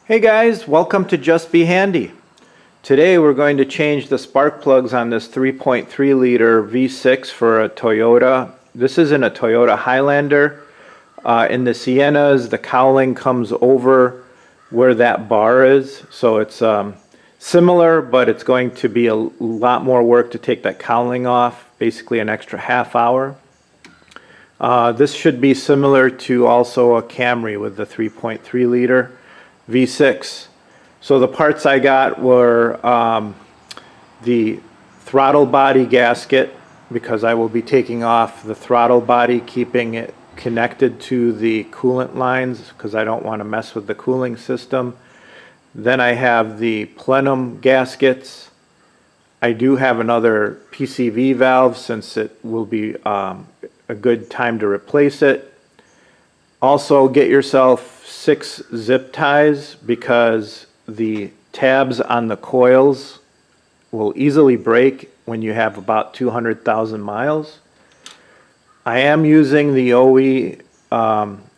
Hey guys, welcome to Just Be Handy. Today we're going to change the spark plugs on this 3.3 liter V6 for a Toyota. This is in a Toyota Highlander. In the Siennas, the cowling comes over where that bar is, so it's similar, but it's going to be a lot more work to take that cowling off, basically an extra half hour. This should be similar to also a Camry with the 3.3 liter V6. So the parts I got were the throttle body gasket, because I will be taking off the throttle body, keeping it connected to the coolant lines because I don't want to mess with the cooling system. Then I have the Plenum gaskets. I do have another PCV valve since it will be a good time to replace it. Also, get yourself 6 zip ties because the tabs on the coils will easily break when you have about 200,000 miles. I am using the OE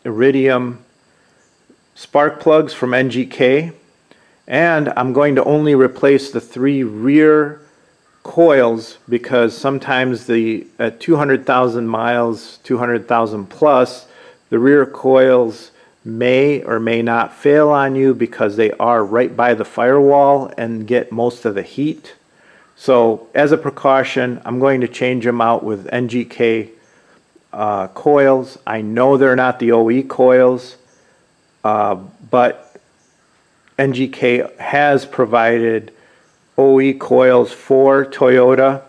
Iridium spark plugs from NGK, and I'm going to only replace the 3 rear coils because sometimes at 200,000 miles, 200,000 plus, the rear coils may or may not fail on you because they are right by the firewall and get most of the heat. So as a precaution, I'm going to change them out with NGK coils. I know they're not the OE coils, but NGK has provided OE coils for Toyota,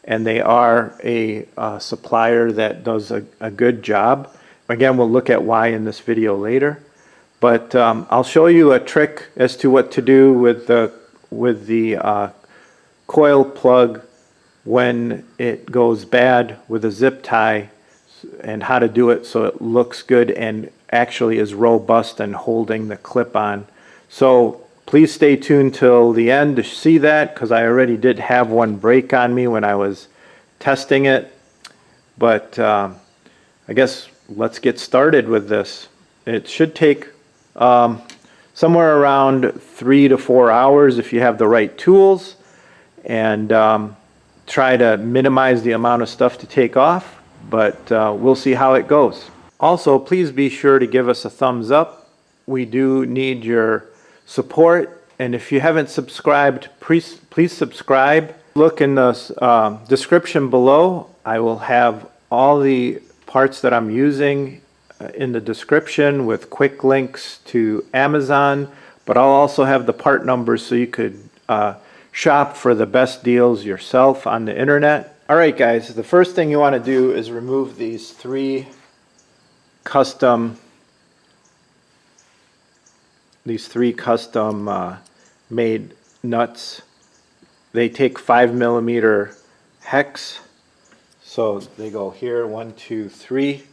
and they are a supplier that does a good job. Again, we'll look at why in this video later, but I'll show you a trick as to what to do with the coil plug when it goes bad with a zip tie, and how to do it so it looks good and actually is robust and holding the clip on. So please stay tuned till the end to see that, because I already did have one break on me when I was testing it. But I guess let's get started with this. It should take somewhere around 3 to 4 hours if you have the right tools, and try to minimize the amount of stuff to take off, but we'll see how it goes. Also, please be sure to give us a thumbs up. We do need your support, and if you haven't subscribed, please subscribe. Look in the description below. I will have all the parts that I'm using in the description with quick links to Amazon, but I'll also have the part numbers so you could shop for the best deals yourself on the internet. Alright guys, the first thing you want to do is remove these 3 custom made nuts. They take 5mm hex. So they go here, 1, 2, 3,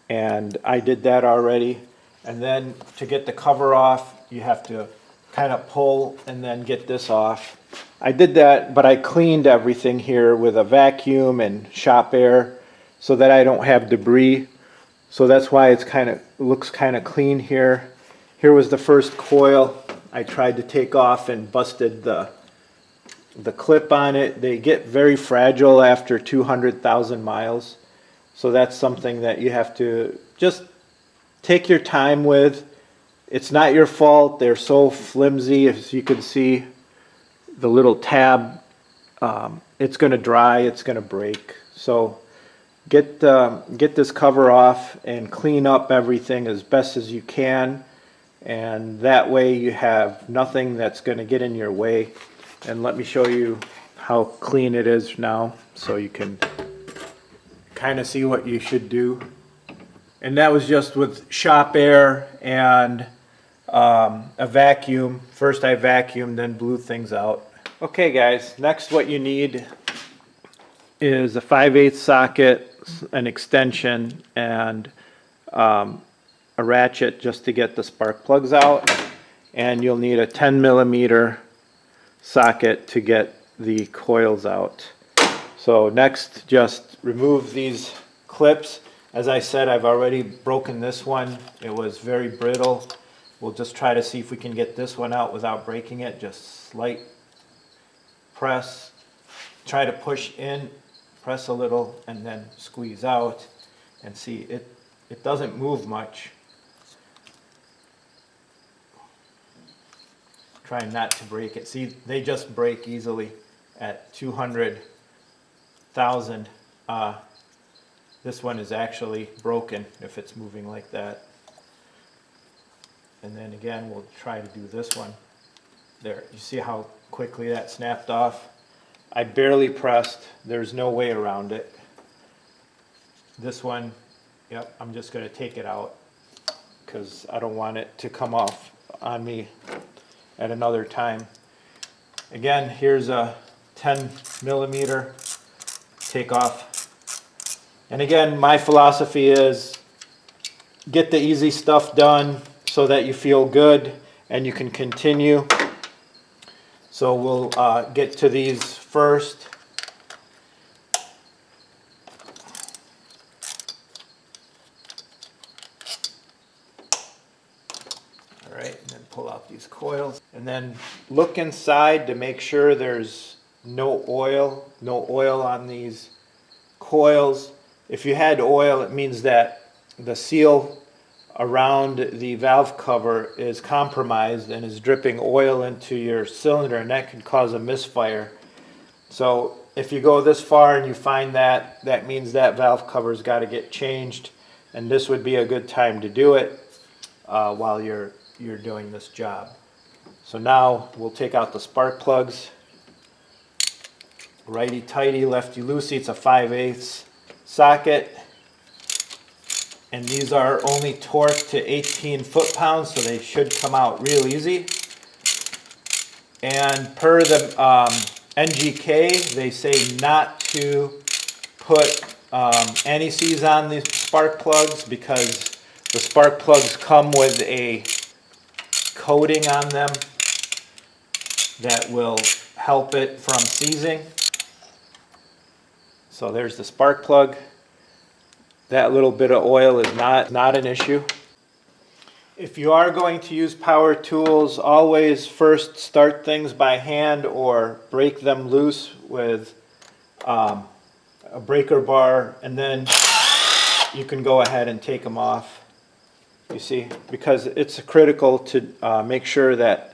and I did that already. And then to get the cover off, you have to kind of pull and then get this off. I did that, but I cleaned everything here with a vacuum and shop air so that I don't have debris. So that's why it's looks kind of clean here. Here was the first coil I tried to take off and busted the clip on it. They get very fragile after 200,000 miles, so that's something that you have to just take your time with. It's not your fault. They're so flimsy. As you can see, the little tab, it's going to dry, it's going to break. So get this cover off and clean up everything as best as you can, and that way you have nothing that's going to get in your way. And let me show you how clean it is now so you can kind of see what you should do. And that was just with shop air and a vacuum. First I vacuumed, then blew things out. Okay guys, next what you need is a 5/8 socket, an extension, and a ratchet just to get the spark plugs out. And you'll need a 10mm socket to get the coils out. So next, just remove these clips. As I said, I've already broken this one. It was very brittle. We'll just try to see if we can get this one out without breaking it. Just slight press, try to push in, press a little, and then squeeze out, and see it doesn't move much. Trying not to break it. See, they just break easily at 200,000. This one is actually broken if it's moving like that. And then again, we'll try to do this one. There, you see how quickly that snapped off? I barely pressed. There's no way around it. This one, yep, I'm just going to take it out because I don't want it to come off on me at another time. Again, here's a 10 millimeter take off. And again, my philosophy is get the easy stuff done so that you feel good and you can continue. So we'll get to these first. All right, and then pull out these coils. And then look inside to make sure there's no oil on these coils. If you had oil, it means that the seal around the valve cover is compromised and is dripping oil into your cylinder, and that can cause a misfire. So if you go this far and you find that, that means that valve cover's got to get changed, and this would be a good time to do it while you're doing this job. So now we'll take out the spark plugs. Righty tighty, lefty loosey. It's a 5/8 socket, and these are only torqued to 18 foot-pounds, so they should come out real easy. And per the NGK, they say not to put anti-seize on these spark plugs because the spark plugs come with a coating on them that will help it from seizing. So there's the spark plug. That little bit of oil is not an issue. If you are going to use power tools, always first start things by hand or break them loose with a breaker bar, and then you can go ahead and take them off. You see, because it's critical to make sure that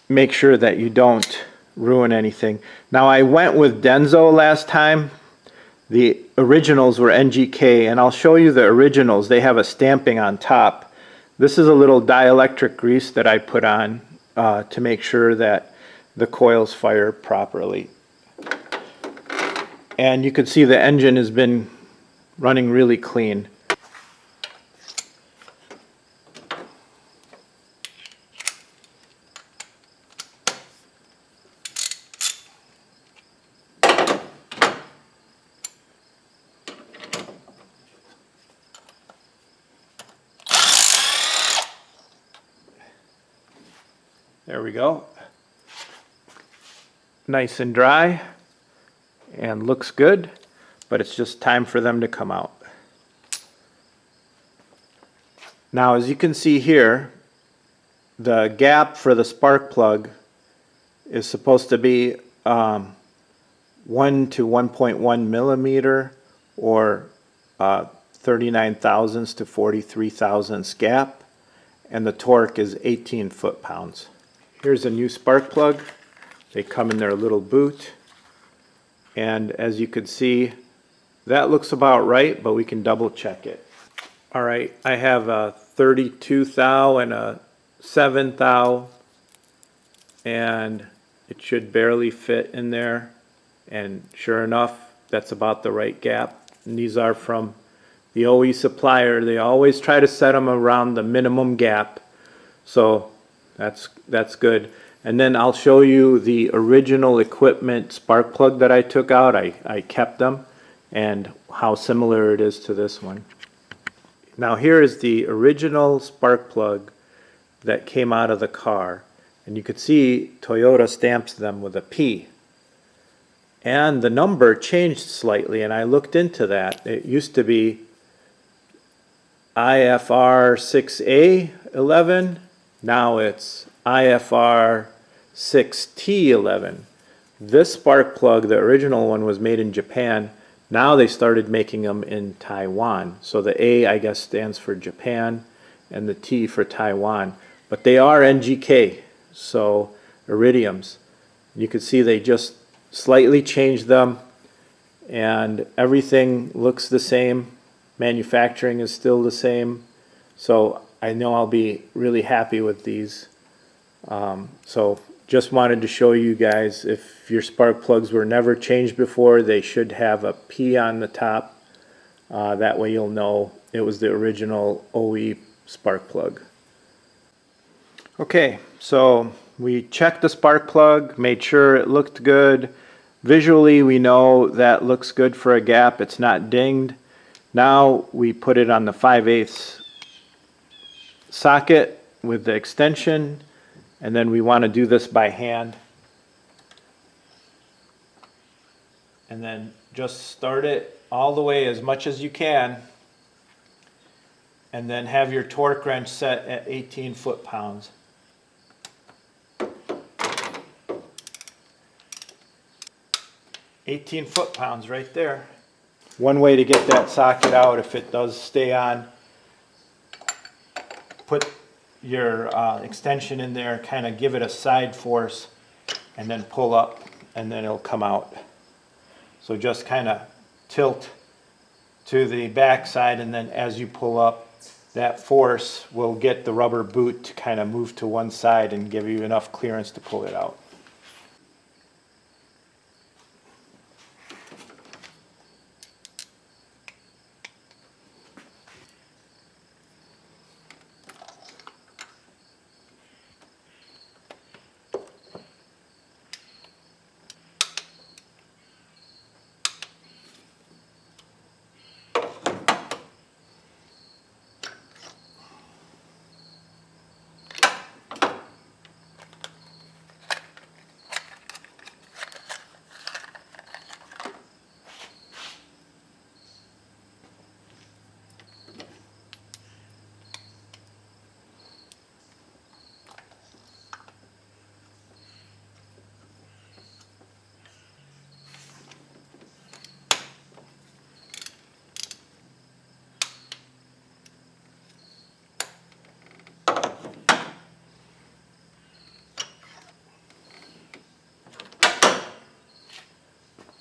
you don't ruin anything. Now, I went with Denso last time. The originals were NGK, and I'll show you the originals. They have a stamping on top. This is a little dielectric grease that I put on to make sure that the coils fire properly. And you can see the engine has been running really clean. There we go. Nice and dry and looks good, but it's just time for them to come out. Now, as you can see here, the gap for the spark plug is supposed to be 1 to 1.1 millimeter, or 39 thousandths to 43 thousandths gap, and the torque is 18 foot-pounds. Here's a new spark plug. They come in their little boot, and as you can see, that looks about right, but we can double check it. All right, I have a 32 thou and a 7 thou, and it should barely fit in there, and sure enough, that's about the right gap. And these are from the OE supplier. They always try to set them around the minimum gap, so that's good. And then I'll show you the original equipment spark plug that I took out. I kept them, and how similar it is to this one. Now here is the original spark plug that came out of the car, and you could see Toyota stamps them with a P. And the number changed slightly, and I looked into that. It used to be IFR 6A11. Now it's IFR 6T11. This spark plug, the original one, was made in Japan. Now they started making them in Taiwan. So the A, I guess, stands for Japan and the T for Taiwan. But they are NGK, so Iridiums. You can see they just slightly changed them and everything looks the same. Manufacturing is still the same. So I know I'll be really happy with these. So just wanted to show you guys, if your spark plugs were never changed before, they should have a P on the top. That way you'll know it was the original OE spark plug. Okay, so we checked the spark plug, made sure it looked good. Visually we know that looks good for a gap, it's not dinged. Now we put it on the 5/8 socket with the extension, and then we want to do this by hand. And then just start it all the way as much as you can, and then have your torque wrench set at 18 foot-pounds. "18 foot-pounds right there." One way to get that socket out, if it does stay on, put your extension in there, kind of give it a side force, and then pull up, and then it'll come out. So just kind of tilt to the back side, and then as you pull up, that force will get the rubber boot to kind of move to one side and give you enough clearance to pull it out.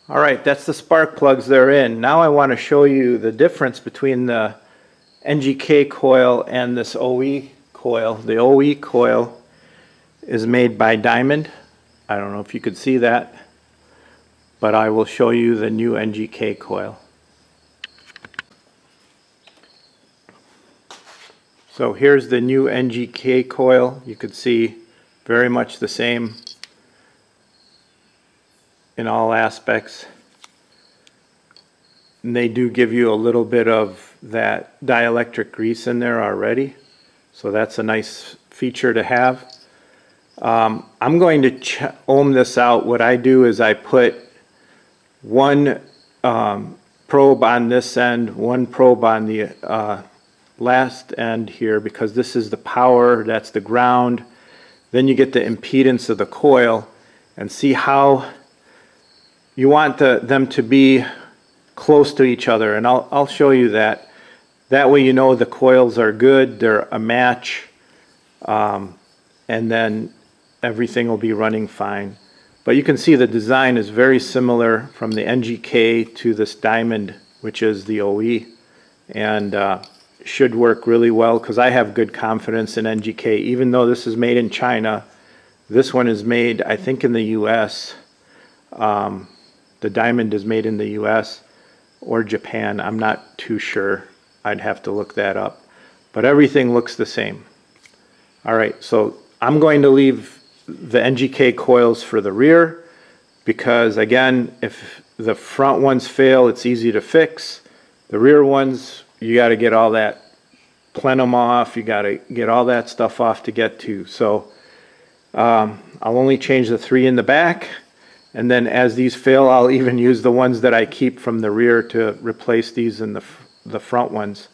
Alright, that's the spark plugs they're in. Now I want to show you the difference between the NGK coil and this OE coil. The OE coil is made by Diamond. I don't know if you could see that, but I will show you the new NGK coil. So here's the new NGK coil. You could see very much the same in all aspects. And they do give you a little bit of that dielectric grease in there already, so that's a nice feature to have. I'm going to ohm this out. What I do is I put one probe on this end, one probe on the last end here, because this is the power, that's the ground. Then you get the impedance of the coil, and see how you want them to be close to each other, and I'll show you that. That way you know the coils are good, they're a match, and then everything will be running fine. But you can see the design is very similar from the NGK to this Diamond, which is the OE, and should work really well, because I have good confidence in NGK. Even though this is made in China, this one is made, I think, in the US. The Diamond is made in the US or Japan. I'm not too sure. I'd have to look that up. But everything looks the same. Alright, so I'm going to leave the NGK coils for the rear, because again, if the front ones fail, it's easy to fix. The rear ones, you got to get all that plenum off, you got to get all that stuff off to get to. So I'll only change the 3 in the back, and then as these fail, I'll even use the ones that I keep from the rear to replace these in the front ones.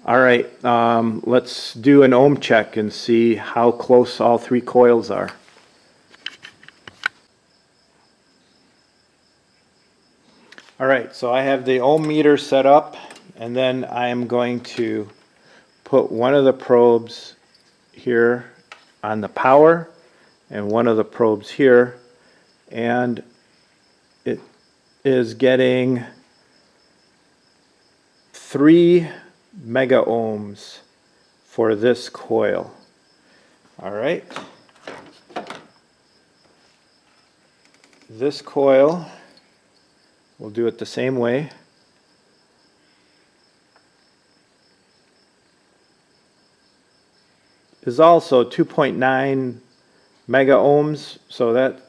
All right, let's do an ohm check and see how close all three coils are. All right, so I have the ohm meter set up, and then I am going to put one of the probes here on the power and one of the probes here, and it is getting 3 mega ohms for this coil. All right, this coil, we'll do it the same way. Is also 2.9 mega ohms, so that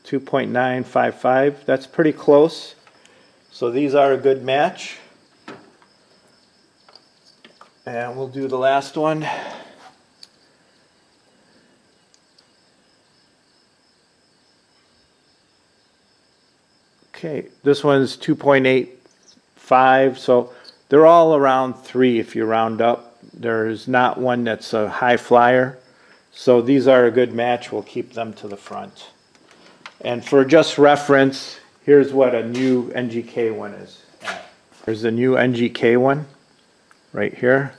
2.955, that's pretty close. So these are a good match. And we'll do the last one. Okay, this one's 2.85, so they're all around 3 if you round up. There's not one that's a high flyer. So these are a good match. We'll keep them to the front. And for just reference, here's what a new NGK one is at. There's a new NGK one right here.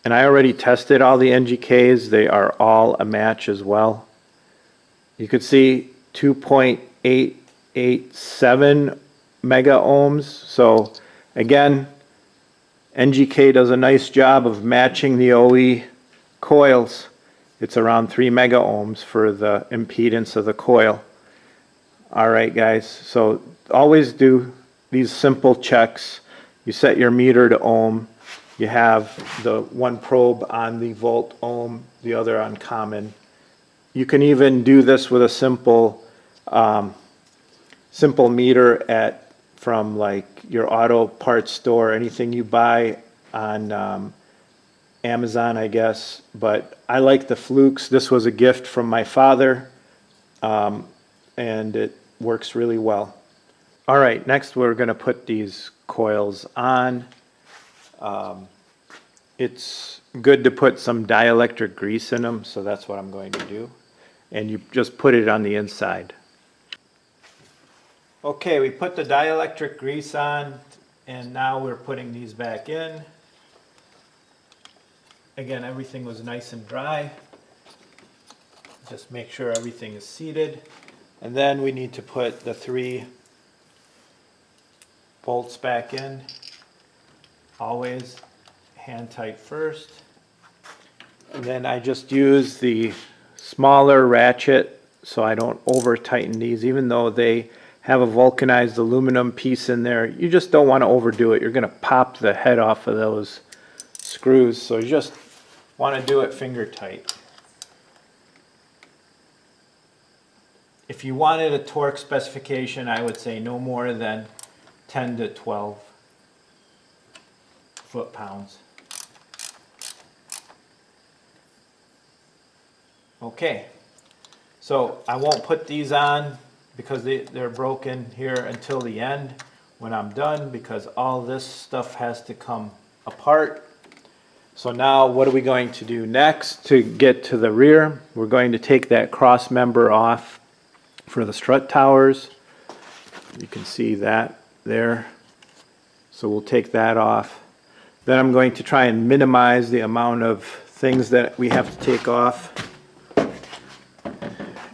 And I already tested all the NGKs. They are all a match as well. You could see 2.887 mega ohms. So again, NGK does a nice job of matching the OE coils. It's around 3 mega ohms for the impedance of the coil. All right, guys, so always do these simple checks. You set your meter to ohm. You have the one probe on the volt ohm, the other on common. You can even do this with a simple meter from like your auto parts store, anything you buy on Amazon, I guess. But I like the Flukes. This was a gift from my father, and it works really well. All right, next we're going to put these coils on. It's good to put some dielectric grease in them, so that's what I'm going to do. And you just put it on the inside. Okay, we put the dielectric grease on, and now we're putting these back in. Again, everything was nice and dry. Just make sure everything is seated. And then we need to put the 3 bolts back in. Always hand tight first. And then I just use the smaller ratchet so I don't over tighten these, even though they have a vulcanized aluminum piece in there. You just don't want to overdo it. You're going to pop the head off of those screws, so you just want to do it finger tight. If you wanted a torque specification, I would say no more than 10 to 12 foot-pounds. Okay, so I won't put these on because they're broken here until the end when I'm done, because all this stuff has to come apart. So now what are we going to do next to get to the rear? We're going to take that cross member off for the strut towers. You can see that there. So we'll take that off. Then I'm going to try and minimize the amount of things that we have to take off.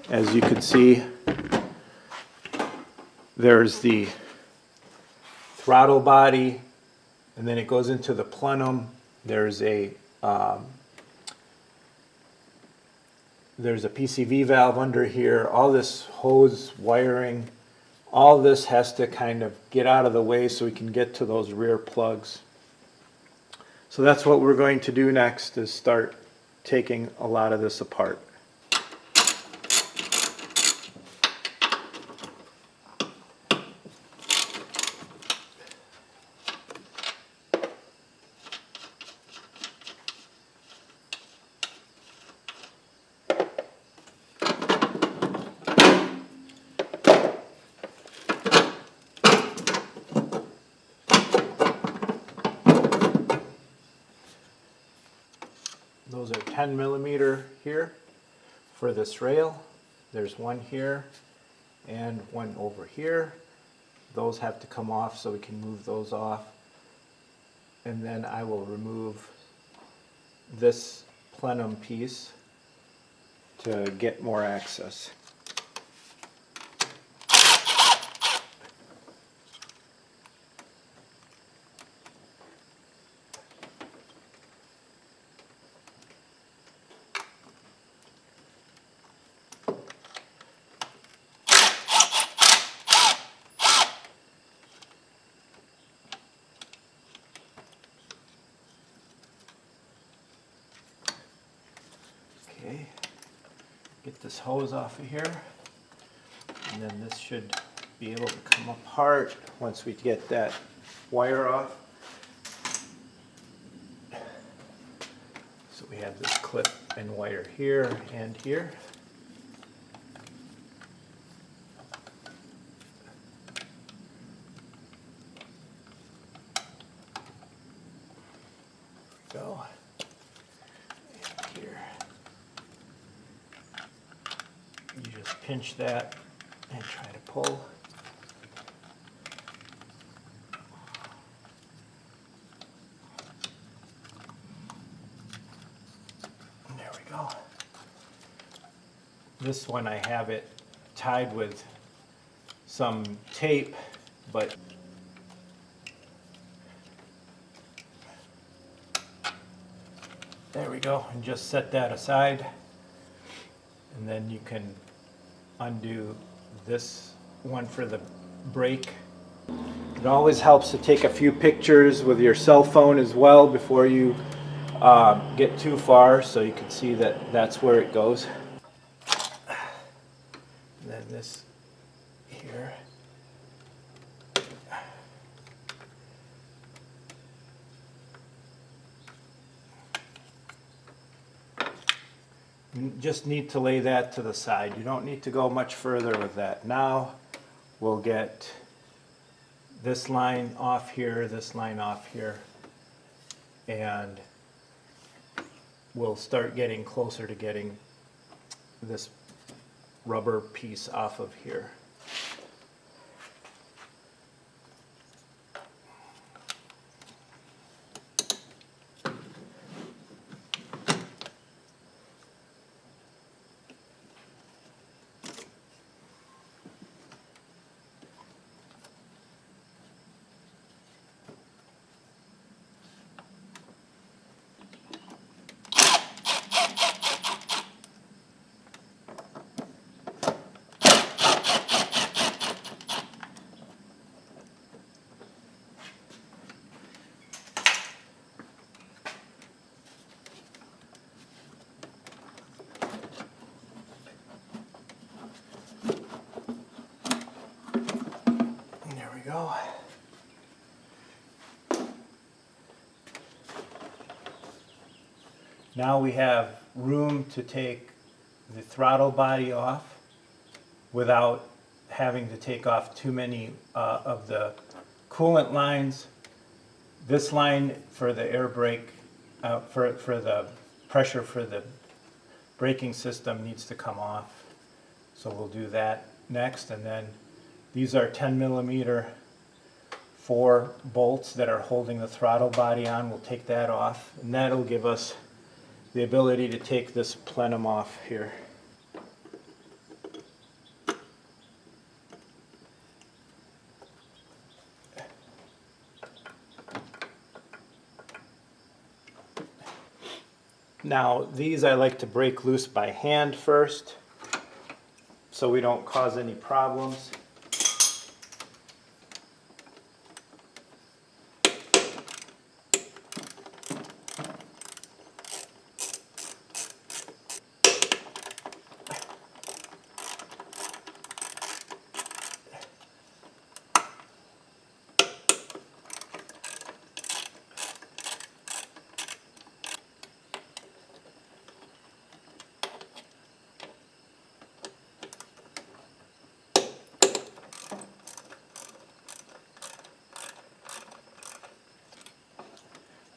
As you can see, there's the throttle body, and then it goes into the plenum. There's a PCV valve under here. All this hose wiring, all this has to kind of get out of the way so we can get to those rear plugs. So that's what we're going to do next, is start taking a lot of this apart. 10 millimeter here for this rail. There's one here and one over here. Those have to come off, so we can move those off. And then I will remove this plenum piece to get more access. Okay, get this hose off of here, and then this should be able to come apart once we get that wire off. So we have this clip and wire here and here. There we go. And here. You just pinch that and try to pull. There we go. This one I have it tied with some tape, but there we go, and just set that aside. And then you can undo this one for the brake. It always helps to take a few pictures with your cell phone as well before you get too far, so you can see that that's where it goes. And then this here. You just need to lay that to the side. You don't need to go much further with that. Now we'll get this line off here, this line off here, and we'll start getting closer to getting this rubber piece off of here. Go. Now we have room to take the throttle body off without having to take off too many of the coolant lines. This line for the air brake, for the pressure for the braking system needs to come off. So we'll do that next, and then these are 10 millimeter 4 bolts that are holding the throttle body on. We'll take that off, and that'll give us the ability to take this plenum off here. Now these I like to break loose by hand first, so we don't cause any problems.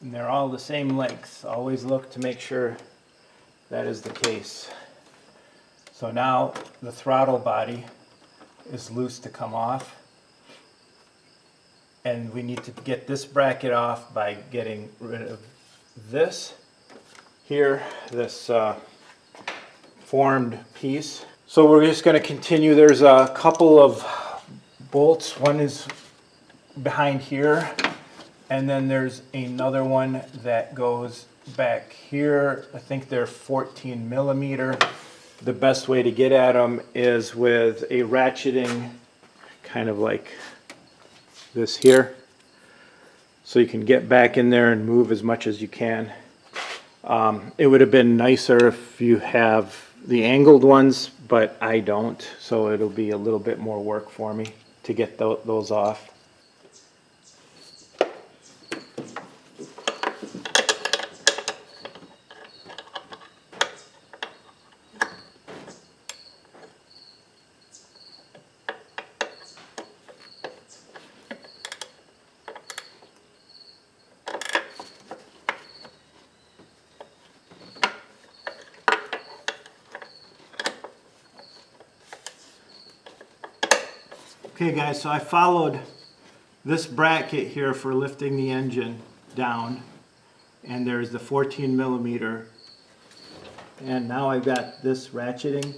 And they're all the same length. Always look to make sure that is the case. So now the throttle body is loose to come off, and we need to get this bracket off by getting rid of this here, this formed piece. So we're just going to continue. There's a couple of bolts. One is behind here, and then there's another one that goes back here. I think they're 14 millimeter. The best way to get at them is with a ratcheting, kind of like this here, so you can get back in there and move as much as you can. It would have been nicer if you have the angled ones, but I don't, so it'll be a little bit more work for me to get those off. Okay guys, so I followed this bracket here for lifting the engine down, and there's the 14 millimeter, and now I've got this ratcheting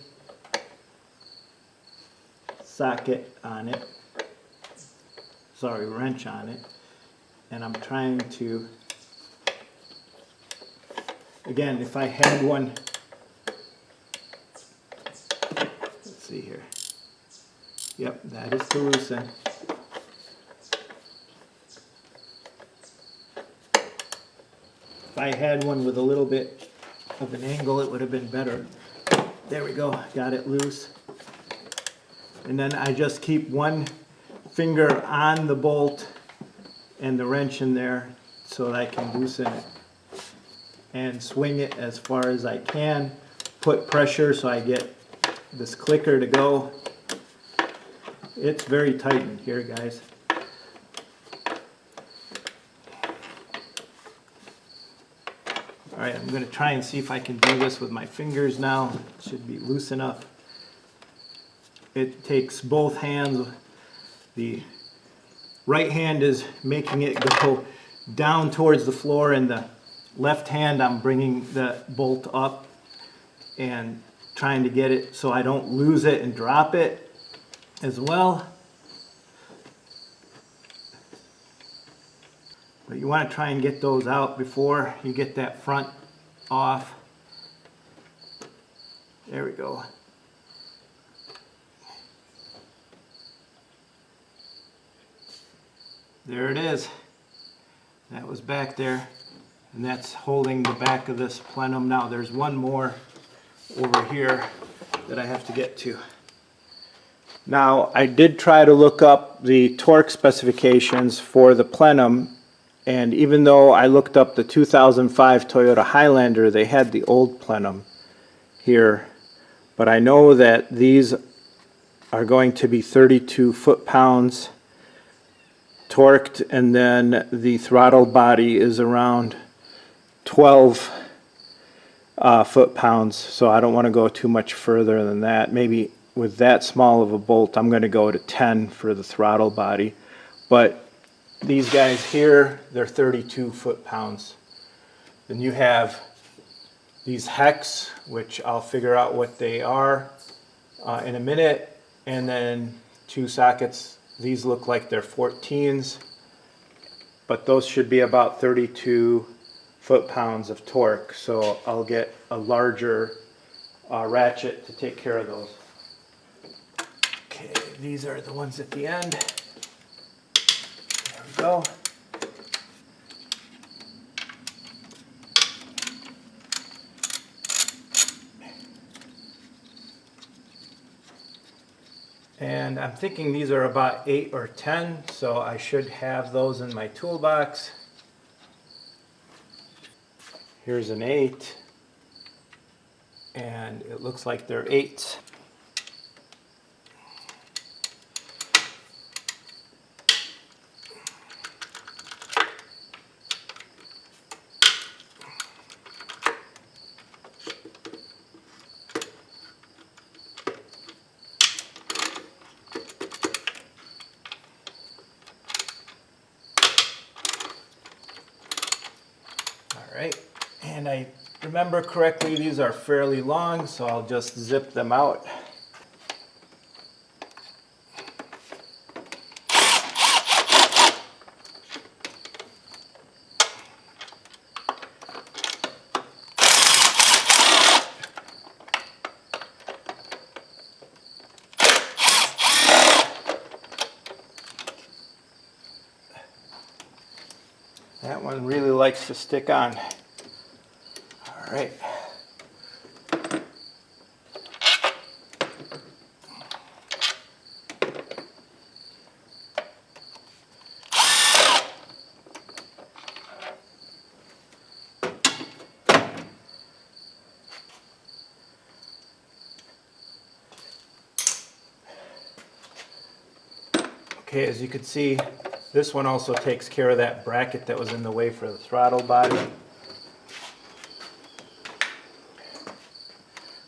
socket on it, wrench on it, and I'm trying to, again, if I had one, let's see here. Yep, that is to loosen. If I had one with a little bit of an angle, it would have been better. There we go, got it loose. And then I just keep one finger on the bolt and the wrench in there so that I can loosen it. And swing it as far as I can. Put pressure so I get this clicker to go. It's very tight in here, guys. Alright, I'm going to try and see if I can do this with my fingers now. It should be loose enough. It takes both hands. The right hand is making it go down towards the floor, and the left hand I'm bringing the bolt up and trying to get it so I don't lose it and drop it as well. But you want to try and get those out before you get that front off. There we go. There it is. That was back there, and that's holding the back of this plenum. Now there's one more over here that I have to get to. Now, I did try to look up the torque specifications for the plenum, and even though I looked up the 2005 Toyota Highlander, they had the old plenum here. But I know that these are going to be 32 foot-pounds torqued, and then the throttle body is around 12 foot-pounds, so I don't want to go too much further than that. Maybe with that small of a bolt, I'm going to go to 10 for the throttle body. But these guys here, they're 32 foot-pounds. Then you have these hex, which I'll figure out what they are in a minute, and then two sockets. These look like they're 14s, but those should be about 32 foot-pounds of torque. So I'll get a larger ratchet to take care of those. Okay, these are the ones at the end. There we go. And I'm thinking these are about 8 or 10, so I should have those in my toolbox. Here's an 8, and it looks like they're 8s. right, and I remember correctly, these are fairly long, so I'll just zip them out. That one really likes to stick on. All right. Okay, as you can see, this one also takes care of that bracket that was in the way for the throttle body.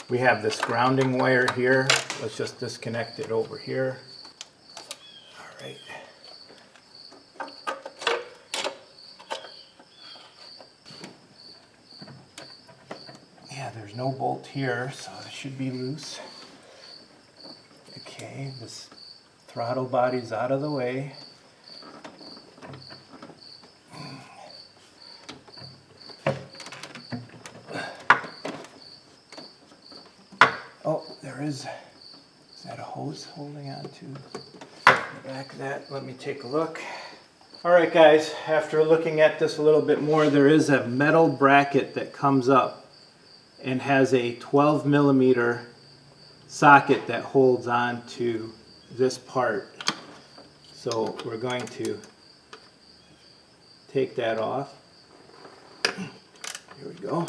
We have this grounding wire here. Let's just disconnect it over here. All right. Yeah, there's no bolt here, so it should be loose. Okay, this throttle body's out of the way. Oh, there is that a hose holding on to the back of that? Let me take a look. All right, guys, after looking at this a little bit more, there is a metal bracket that comes up and has a 12 millimeter socket that holds on to this part. So we're going to take that off. Here we go.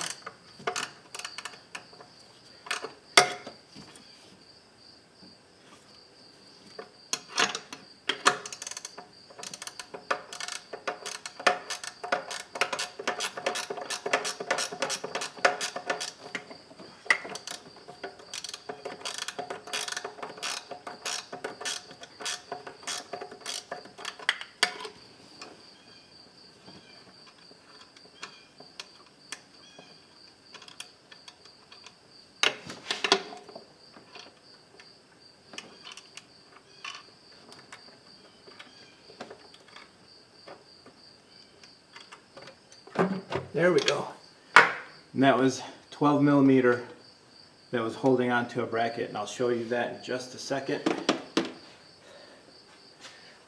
There we go. And that was 12 millimeter that was holding onto a bracket, and I'll show you that in just a second.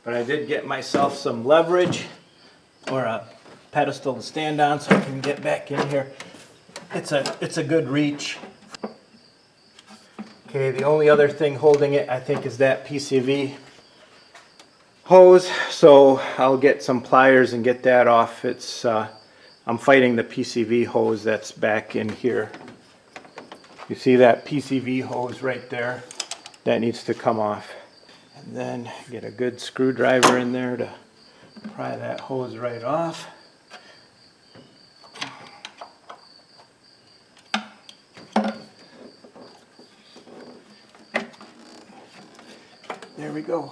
But I did get myself some leverage or a pedestal to stand on so I can get back in here. It's a good reach. Okay, the only other thing holding it, I think, is that PCV hose. So I'll get some pliers and get that off. I'm fighting the PCV hose that's back in here. You see that PCV hose right there? That needs to come off. And then get a good screwdriver in there to pry that hose right off. There we go.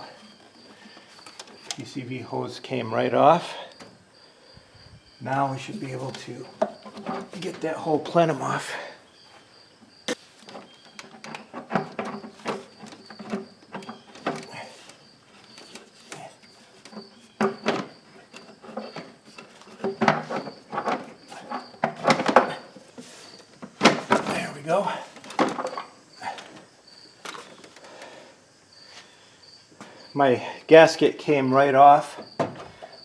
PCV hose came right off. Now we should be able to get that whole plenum off. There we go. My gasket came right off.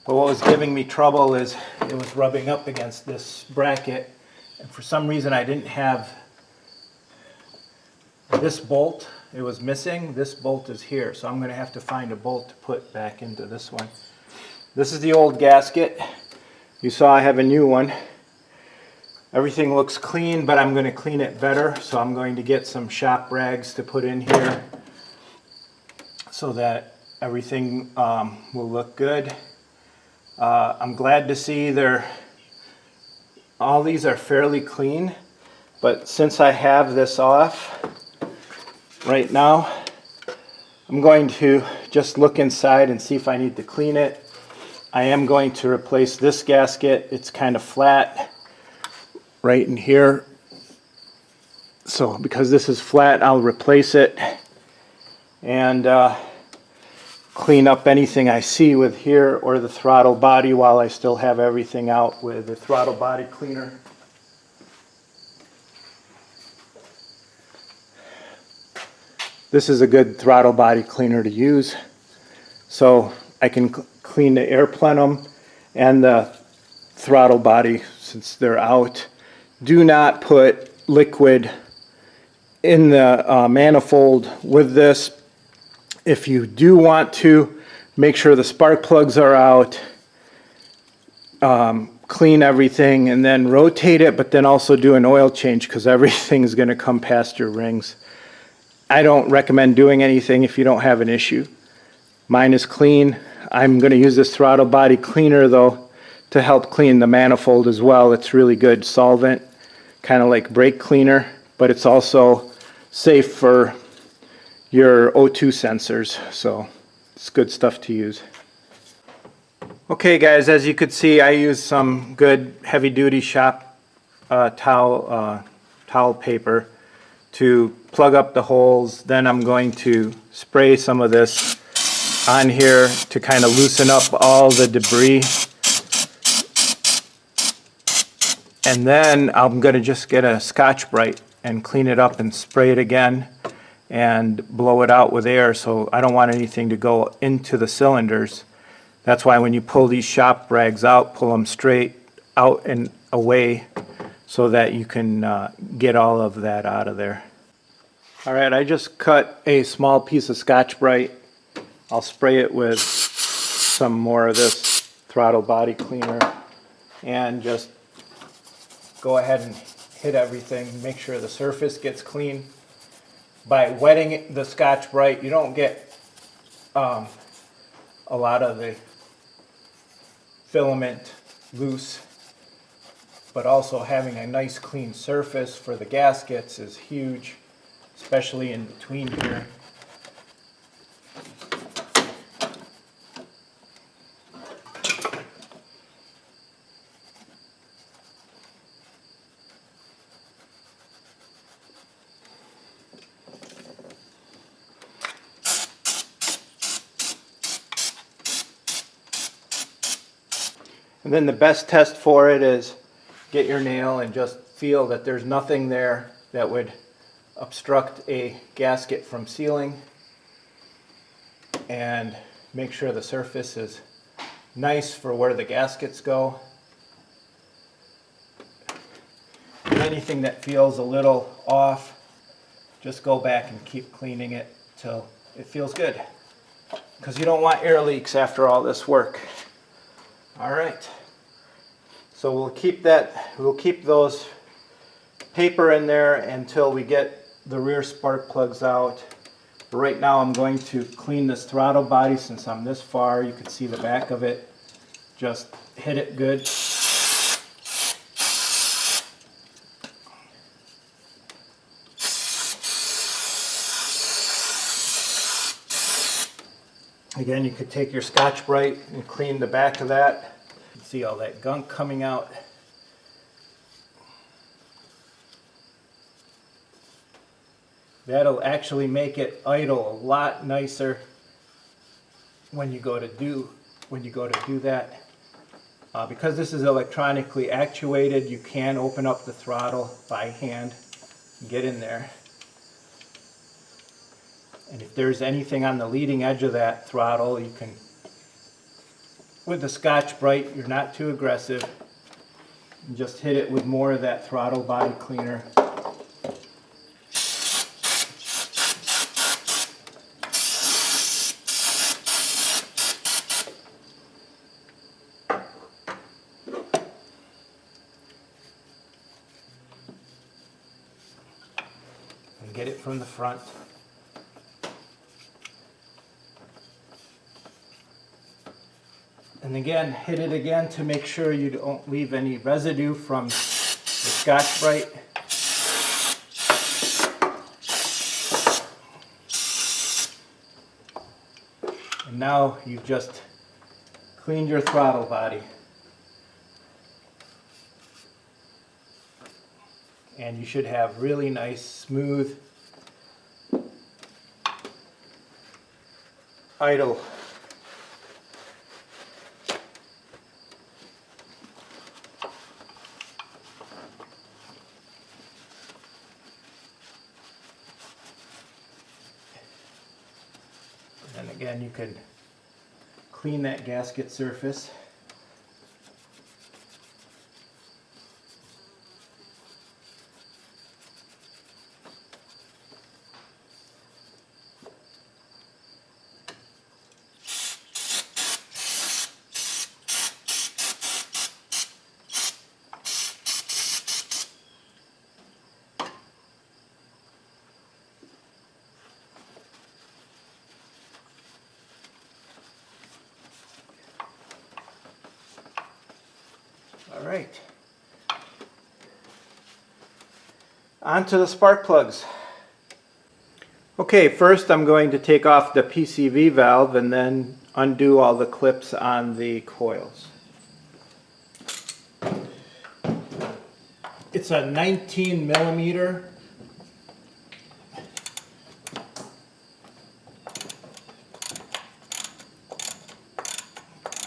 But what was giving me trouble is it was rubbing up against this bracket, and for some reason I didn't have this bolt. It was missing. This bolt is here, so I'm going to have to find a bolt to put back into this one. This is the old gasket. You saw I have a new one. Everything looks clean, but I'm going to clean it better, so I'm going to get some shop rags to put in here so that everything will look good. I'm glad to see all these are fairly clean, but since I have this off right now, I'm going to just look inside and see if I need to clean it. I am going to replace this gasket. It's kind of flat. right in here. So because this is flat, I'll replace it and clean up anything I see with here or the throttle body while I still have everything out with the throttle body cleaner. This is a good throttle body cleaner to use. So I can clean the air plenum and the throttle body since they're out. Do not put liquid in the manifold with this. If you do want to, make sure the spark plugs are out, clean everything, and then rotate it, but then also do an oil change because everything's going to come past your rings. I don't recommend doing anything if you don't have an issue. Mine is clean. I'm going to use this throttle body cleaner though to help clean the manifold as well. It's really good solvent, kind of like brake cleaner, but it's also safe for your O2 sensors, so it's good stuff to use. Okay guys, as you could see, I use some good heavy-duty shop towel paper to plug up the holes. Then I'm going to spray some of this on here to kind of loosen up all the debris. And then I'm going to just get a Scotch-Brite and clean it up and spray it again and blow it out with air, so I don't want anything to go into the cylinders. That's why when you pull these shop rags out, pull them straight out and away so that you can get all of that out of there. Alright, I just cut a small piece of Scotch-Brite. I'll spray it with some more of this throttle body cleaner and just go ahead and hit everything. Make sure the surface gets clean. By wetting the Scotch-Brite, you don't get a lot of the filament loose, but also having a nice clean surface for the gaskets is huge, especially in between here. And then the best test for it is get your nail and just feel that there's nothing there that would obstruct a gasket from sealing, and make sure the surface is nice for where the gaskets go. And anything that feels a little off, just go back and keep cleaning it till it feels good, because you don't want air leaks after all this work. Alright, so we'll keep those paper in there until we get the rear spark plugs out. But right now I'm going to clean this throttle body. Since I'm this far, you can see the back of it. Just hit it good. Again, you could take your Scotch-Brite and clean the back of that. You can see all that gunk coming out. That'll actually make it idle a lot nicer when you go to do that. Because this is electronically actuated, you can open up the throttle by hand and get in there. And if there's anything on the leading edge of that throttle, you can, with the Scotch-Brite, you're not too aggressive, and just hit it with more of that throttle body cleaner. And get it from the front. And again, hit it again to make sure you don't leave any residue from the Scotch-Brite. And now you've just cleaned your throttle body. and you should have really nice, smooth idle. And again, you can clean that gasket surface. All right, on to the spark plugs. Okay, first I'm going to take off the PCV valve and then undo all the clips on the coils. It's a 19 millimeter.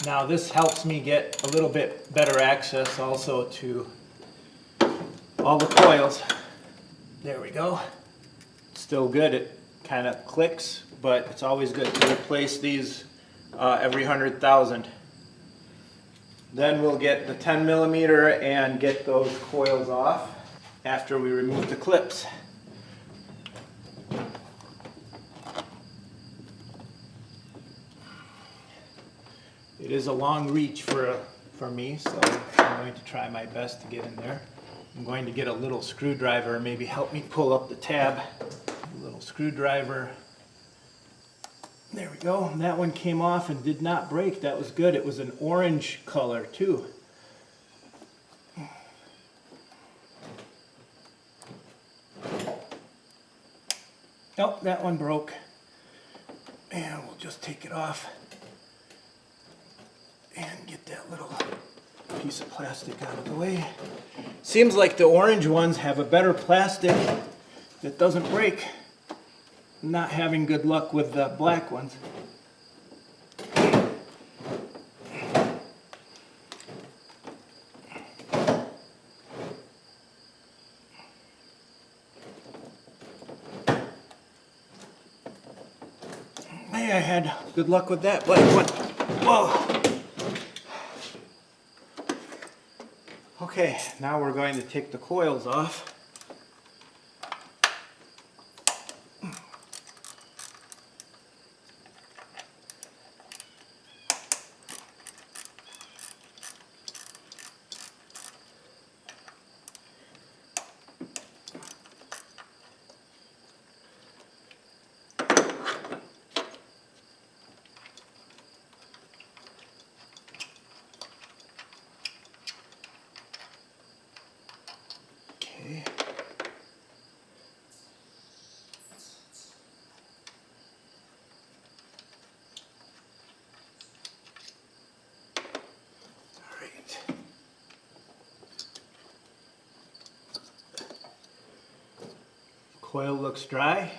Now this helps me get a little bit better access also to all the coils. There we go. Still good. It kind of clicks, but it's always good to replace these every 100,000. Then we'll get the 10 millimeter and get those coils off after we remove the clips. It is a long reach for me, so I'm going to try my best to get in there. I'm going to get a little screwdriver, maybe help me pull up the tab. A little screwdriver. There we go. And that one came off and did not break. That was good. It was an orange color too. Oh, that one broke. And we'll just take it off and get that little piece of plastic out of the way. Seems like the orange ones have a better plastic that doesn't break. I'm not having good luck with the black ones. Hey, I had good luck with that black one. Whoa. Okay, now we're going to take the coils off. Coil looks dry.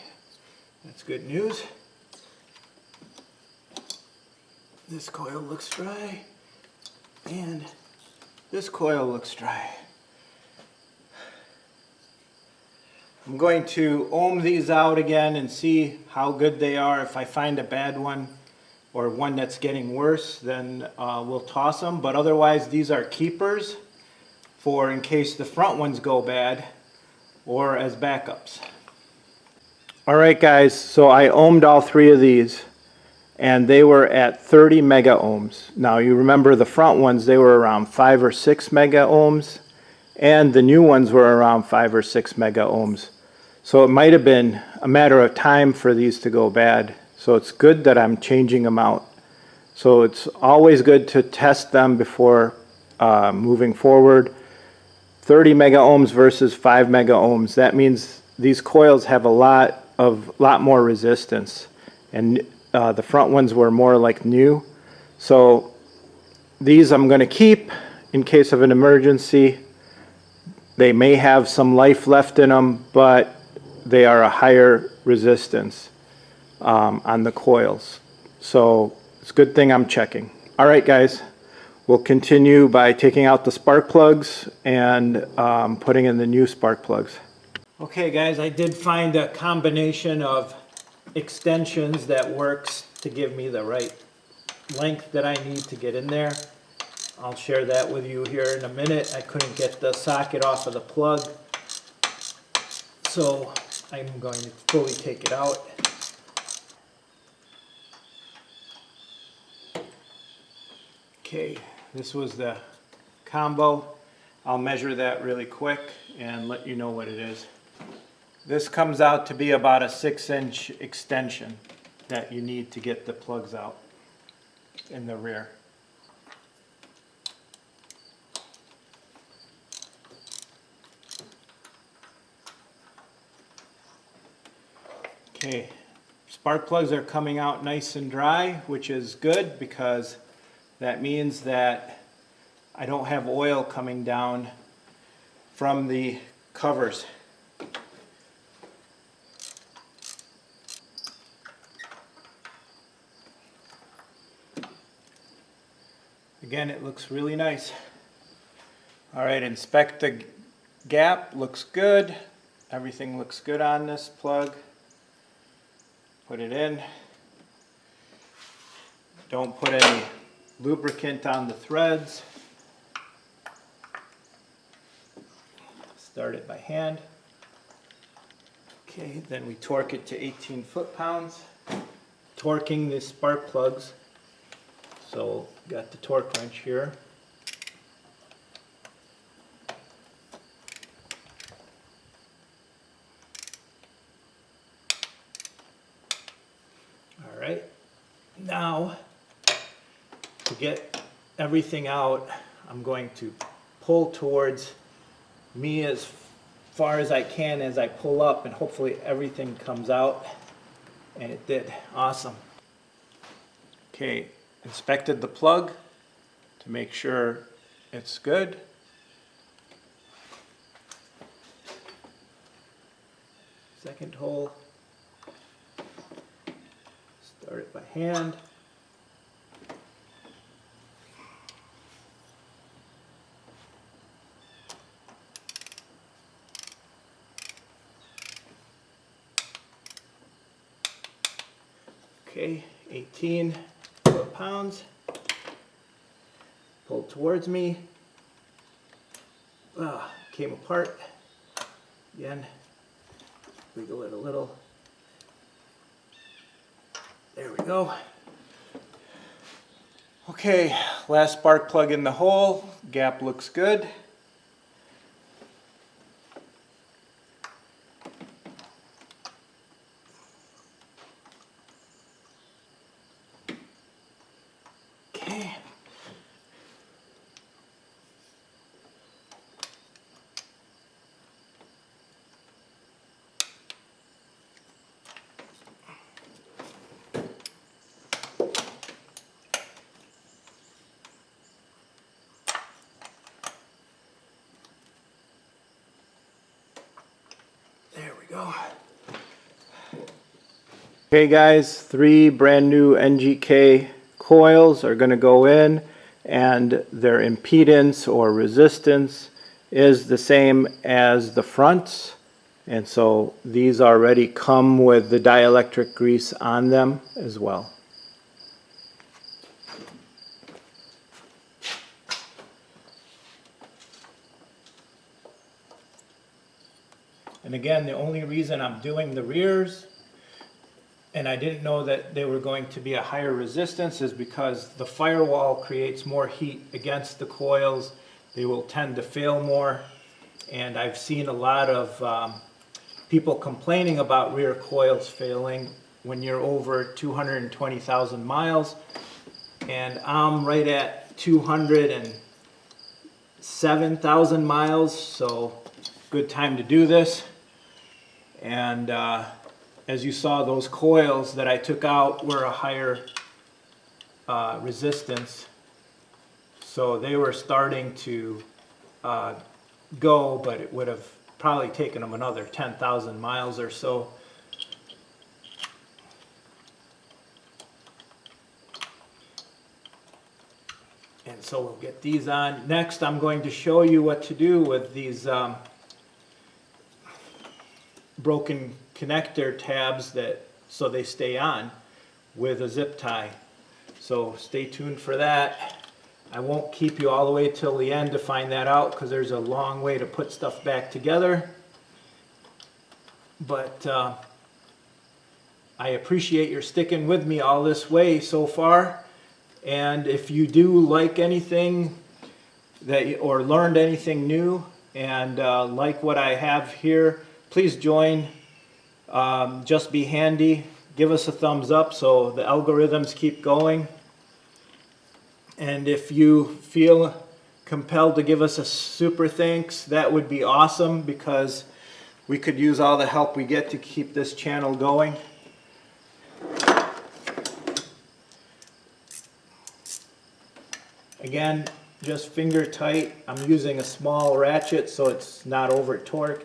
That's good news. This coil looks dry, and this coil looks dry. I'm going to ohm these out again and see how good they are. If I find a bad one or one that's getting worse, then we'll toss them. But otherwise, these are keepers for in case the front ones go bad or as backups. Alright guys, so I ohmed all three of these and they were at 30 mega ohms. Now you remember the front ones, they were around 5 or 6 mega ohms, and the new ones were around 5 or 6 mega ohms. So it might have been a matter of time for these to go bad. So it's good that I'm changing them out. So it's always good to test them before moving forward. 30 mega ohms versus 5 mega ohms. That means these coils have a lot more resistance, and the front ones were more like new. So these I'm going to keep in case of an emergency. They may have some life left in them, but they are a higher resistance on the coils. So it's a good thing I'm checking. All right, guys, we'll continue by taking out the spark plugs and putting in the new spark plugs. Okay, guys, I did find a combination of extensions that works to give me the right length that I need to get in there. I'll share that with you here in a minute. I couldn't get the socket off of the plug, so I'm going to fully take it out. Okay, this was the combo. I'll measure that really quick and let you know what it is. This comes out to be about a 6-inch extension that you need to get the plugs out in the rear. Okay, spark plugs are coming out nice and dry, which is good because that means that I don't have oil coming down from the covers. Again, it looks really nice. All right, inspect the gap. Looks good. Everything looks good on this plug. Put it in. Don't put any lubricant on the threads. Start it by hand. Okay, then we torque it to 18 foot-pounds. Torquing the spark plugs. So got the torque wrench here. All right, now to get everything out, I'm going to pull towards me as far as I can as I pull up, and hopefully everything comes out, and it did. Awesome. Okay, inspected the plug to make sure it's good. Second hole. Start it by hand. Okay, 18 foot-pounds. Pulled towards me. Came apart. Again, wiggle it a little. There we go. Okay, last spark plug in the hole. Gap looks good. Okay. There we go. Okay guys, 3 brand new NGK coils are going to go in, and their impedance or resistance is the same as the fronts, and so these already come with the dielectric grease on them as well. And again, the only reason I'm doing the rears, and I didn't know that they were going to be a higher resistance, is because the firewall creates more heat against the coils. They will tend to fail more, and I've seen a lot of people complaining about rear coils failing when you're over 220,000 miles, and I'm right at 207,000 miles, so good time to do this. And as you saw, those coils that I took out were a higher resistance, so they were starting to go, but it would have probably taken them another 10,000 miles or so. And so we'll get these on. Next, I'm going to show you what to do with these broken connector tabs so they stay on with a zip tie. So stay tuned for that. I won't keep you all the way till the end to find that out because there's a long way to put stuff back together. But I appreciate your sticking with me all this way so far. And if you do like anything or learned anything new and like what I have here, please join Just Be Handy. Give us a thumbs up so the algorithms keep going. And if you feel compelled to give us a super thanks, that would be awesome because we could use all the help we get to keep this channel going. Again, just finger tight. I'm using a small ratchet so it's not over torqued.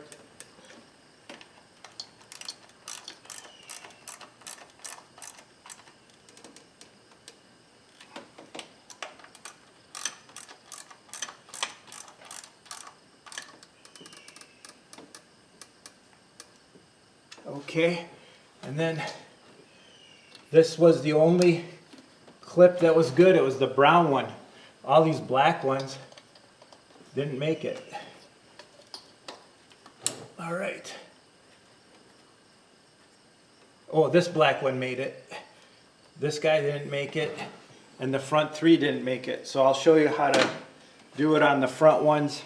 Okay, and then this was the only clip that was good. It was the brown one. All these black ones didn't make it. All right. Oh, this black one made it. This guy didn't make it. And the front three didn't make it. So I'll show you how to do it on the front ones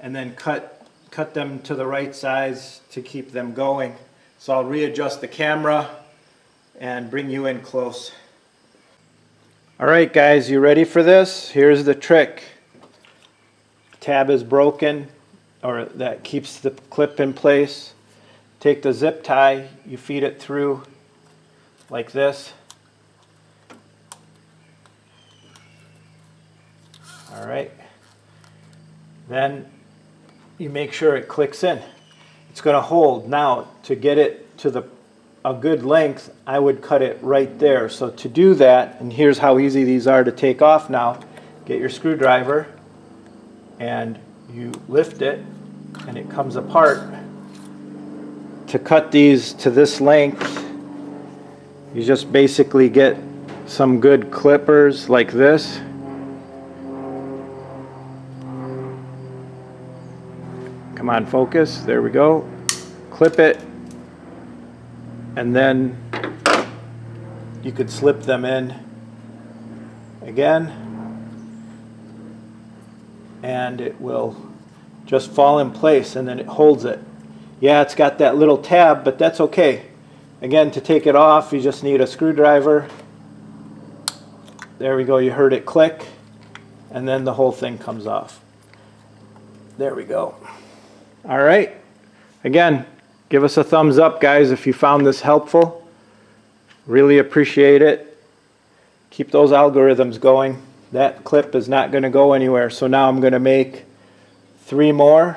and then cut them to the right size to keep them going. So I'll readjust the camera and bring you in close. Alright guys, you ready for this? Here's the trick. Tab is broken, or that keeps the clip in place. Take the zip tie, you feed it through like this. Alright. Then you make sure it clicks in. It's going to hold. Now, to get it to a good length, I would cut it right there. So to do that, and here's how easy these are to take off now, get your screwdriver and you lift it and it comes apart. To cut these to this length, you just basically get some good clippers like this. Come on, focus. There we go. Clip it, and then you could slip them in again, and it will just fall in place, and then it holds it. Yeah, it's got that little tab, but that's okay. Again, to take it off, you just need a screwdriver. There we go. You heard it click, and then the whole thing comes off. There we go. All right. Again, give us a thumbs up, guys, if you found this helpful. Really appreciate it. Keep those algorithms going. That clip is not going to go anywhere. So now I'm going to make 3 more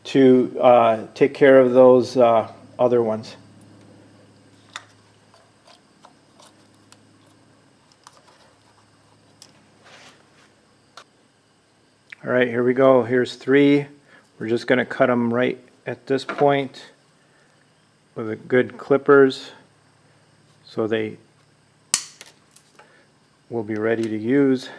to take care of those other ones. All right, here we go. Here's 3. We're just going to cut them right at this point with the good clippers so they will be ready to use.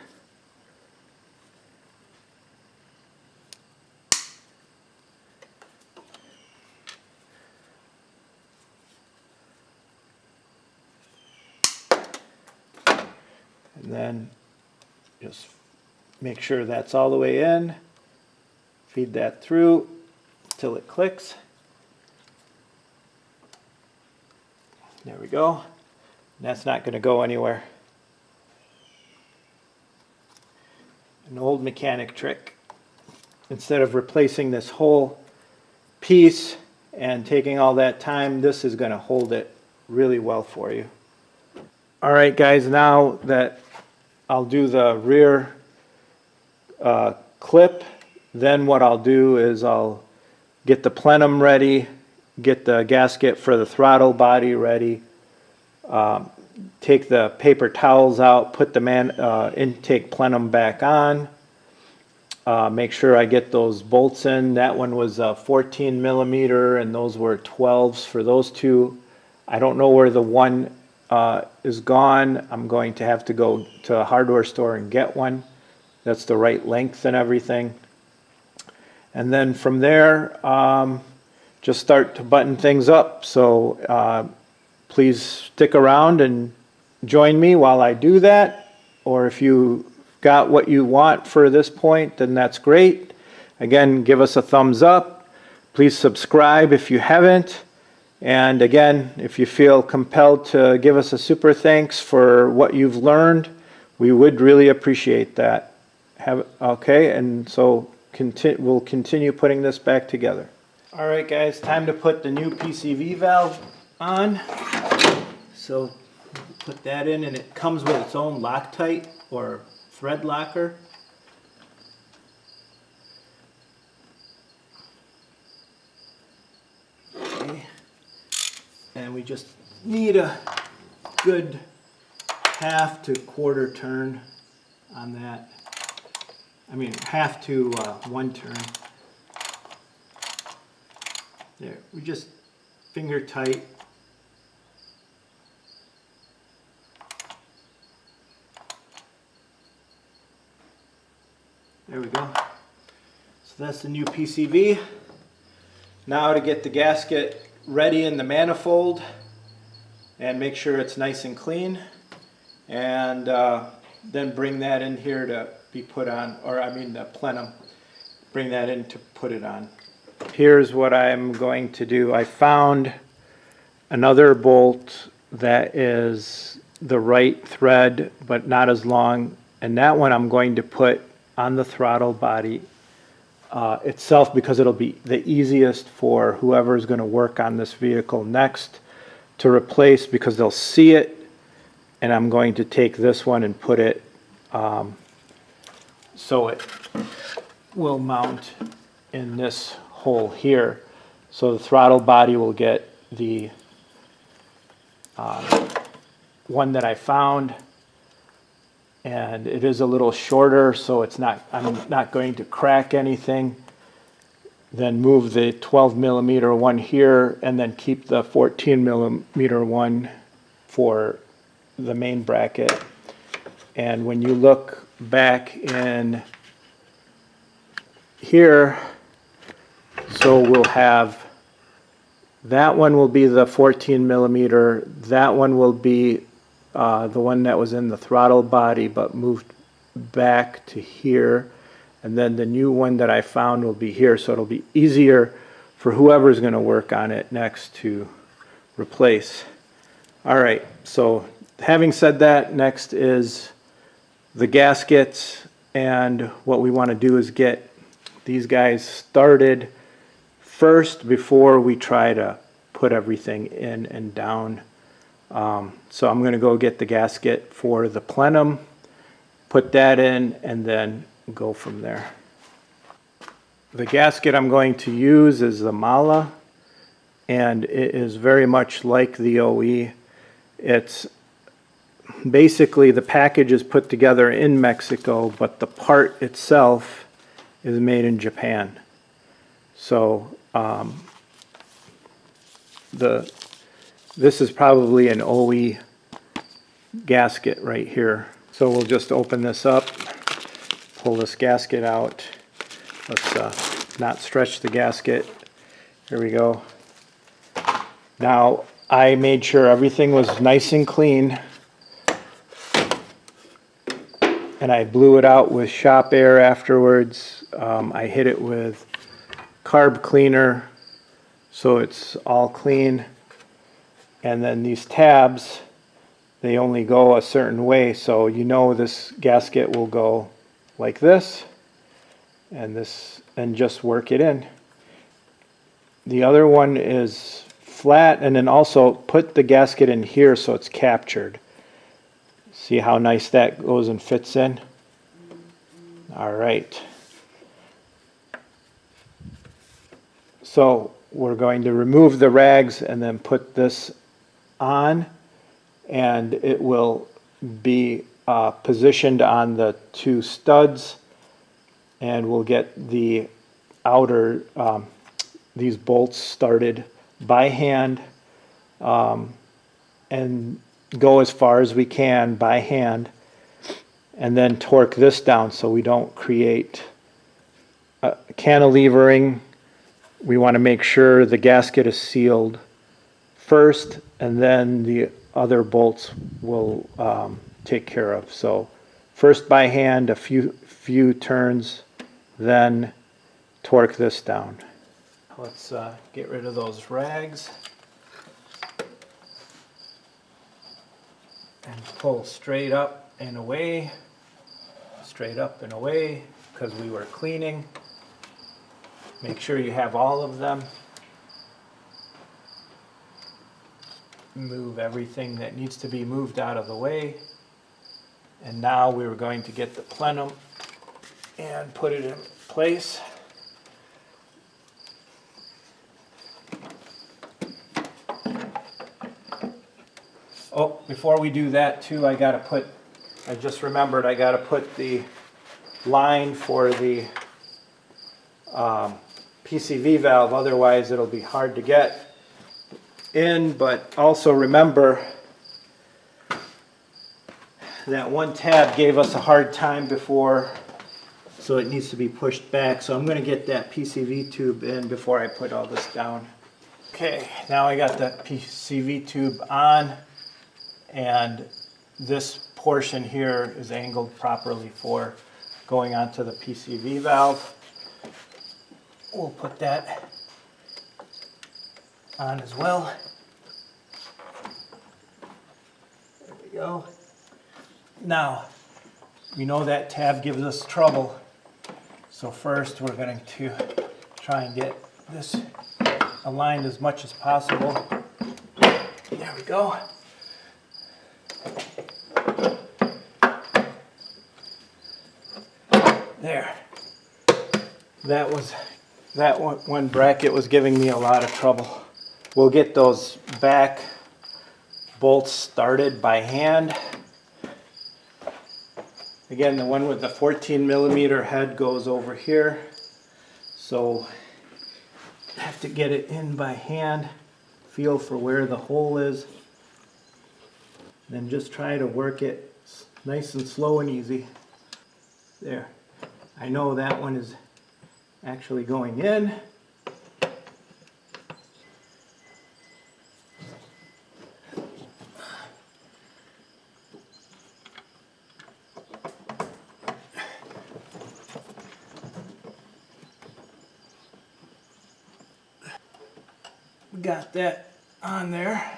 And then just make sure that's all the way in. Feed that through till it clicks. There we go. That's not going to go anywhere. An old mechanic trick. Instead of replacing this whole piece and taking all that time, this is going to hold it really well for you. Alright guys, now that I'll do the rear clip Then what I'll do is I'll get the plenum ready, get the gasket for the throttle body ready, take the paper towels out, put the intake plenum back on, make sure I get those bolts in. That one was 14 millimeter and those were 12s for those two. I don't know where the one is gone. I'm going to have to go to a hardware store and get one. That's the right length and everything. And then from there, just start to button things up. So please stick around and join me while I do that. Or if you got what you want for this point, then that's great. Again, give us a thumbs up. Please subscribe if you haven't. And again, if you feel compelled to give us a super thanks for what you've learned, we would really appreciate that. Okay, and so we'll continue putting this back together. All right, guys, time to put the new PCV valve on. So put that in, and it comes with its own Loctite or thread locker. Okay. And we just need a good half to quarter turn on that. I mean, half to 1 turn. There, we just finger tight. There we go. So that's the new PCV. Now to get the gasket ready in the manifold and make sure it's nice and clean, and then bring that in here to be put on, or I mean the plenum, bring that in to put it on. Here's what I'm going to do. I found another bolt that is the right thread but not as long, and that one I'm going to put on the throttle body itself, because it'll be the easiest for whoever is going to work on this vehicle next to replace, because they'll see it. And I'm going to take this one and put it so it will mount in this hole here. So the throttle body will get the one that I found, and it is a little shorter, so it's not, I'm not going to crack anything. Then move the 12 millimeter one here, and then keep the 14 millimeter one for the main bracket. And when you look back in here, so we'll have, that one will be the 14 millimeter, that one will be the one that was in the throttle body but moved back to here, and then the new one that I found will be here, so it'll be easier for whoever's going to work on it next to replace. Alright, so having said that, next is the gaskets, and what we want to do is get these guys started first before we try to put everything in and down. So I'm going to go get the gasket for the plenum, put that in, and then go from there. The gasket I'm going to use is the MAHLE, and it is very much like the OE. It's basically, the package is put together in Mexico, but the part itself is made in Japan. So this is probably an OE gasket right here. So we'll just open this up, pull this gasket out. Let's not stretch the gasket. Here we go. Now, I made sure everything was nice and clean, and I blew it out with shop air afterwards. I hit it with carb cleaner so it's all clean. And then these tabs, they only go a certain way, so you know this gasket will go like this, and this, and just work it in. The other one is flat, and then also put the gasket in here so it's captured. See how nice that goes and fits in? All right. So we're going to remove the rags and then put this on, and it will be positioned on the two studs, and we'll get the outer these bolts started by hand, and go as far as we can by hand, and then torque this down so we don't create cantilevering. We want to make sure the gasket is sealed first, and then the other bolts will take care of. So first by hand, a few turns, then torque this down. Let's get rid of those rags and pull straight up and away, because we were cleaning. Make sure you have all of them. Move everything that needs to be moved out of the way. And now we're going to get the plenum and put it in place. Oh, before we do that too, I just remembered I gotta put the line for the PCV valve, otherwise it'll be hard to get in. But also remember that one tab gave us a hard time before, so it needs to be pushed back. So I'm going to get that PCV tube in before I put all this down. Okay, now I got that PCV tube on, and this portion here is angled properly for going onto the PCV valve. We'll put that on as well. There we go. Now, we know that tab gives us trouble, so first we're going to try and get this aligned as much as possible. There we go. There. That one bracket was giving me a lot of trouble. We'll get those back bolts started by hand. Again, the one with the 14mm head goes over here, so I have to get it in by hand, feel for where the hole is, then just try to work it nice and slow and easy. There. I know that one is actually going in. Got that on there.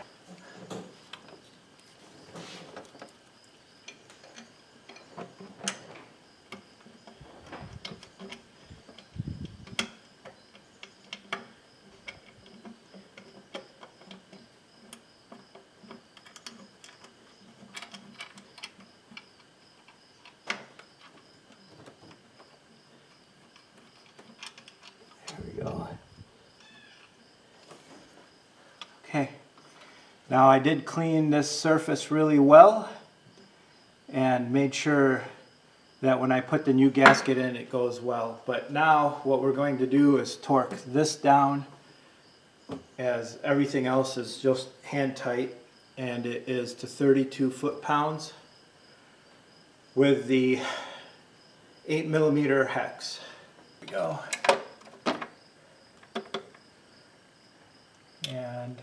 There we go. Okay, now I did clean this surface really well and made sure that when I put the new gasket in, it goes well. But now what we're going to do is torque this down, as everything else is just hand tight, and it is to 32 foot-pounds with the 8mm hex. There we go. And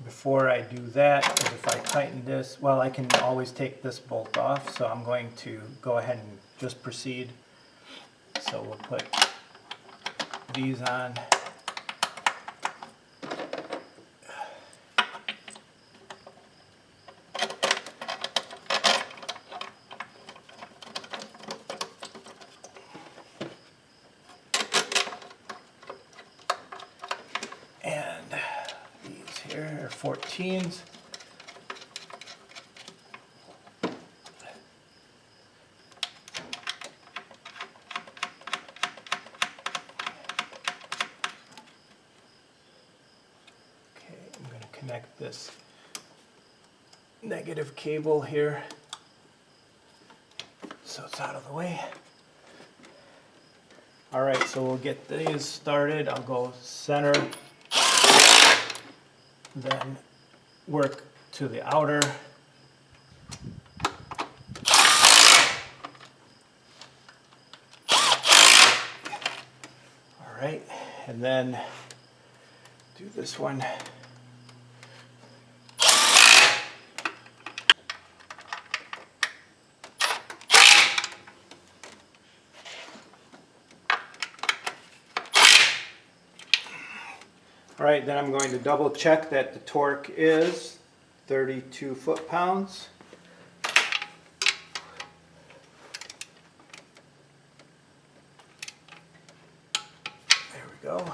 before I do that, if I tighten this, well, I can always take this bolt off, so I'm going to go ahead and just proceed. So we'll put these on. And these here are 14s. connect this negative cable here so it's out of the way. Alright, so we'll get these started. I'll go center, then work to the outer. Alright, and then do this one. Alright, then I'm going to double check that the torque is 32 foot-pounds. There we go.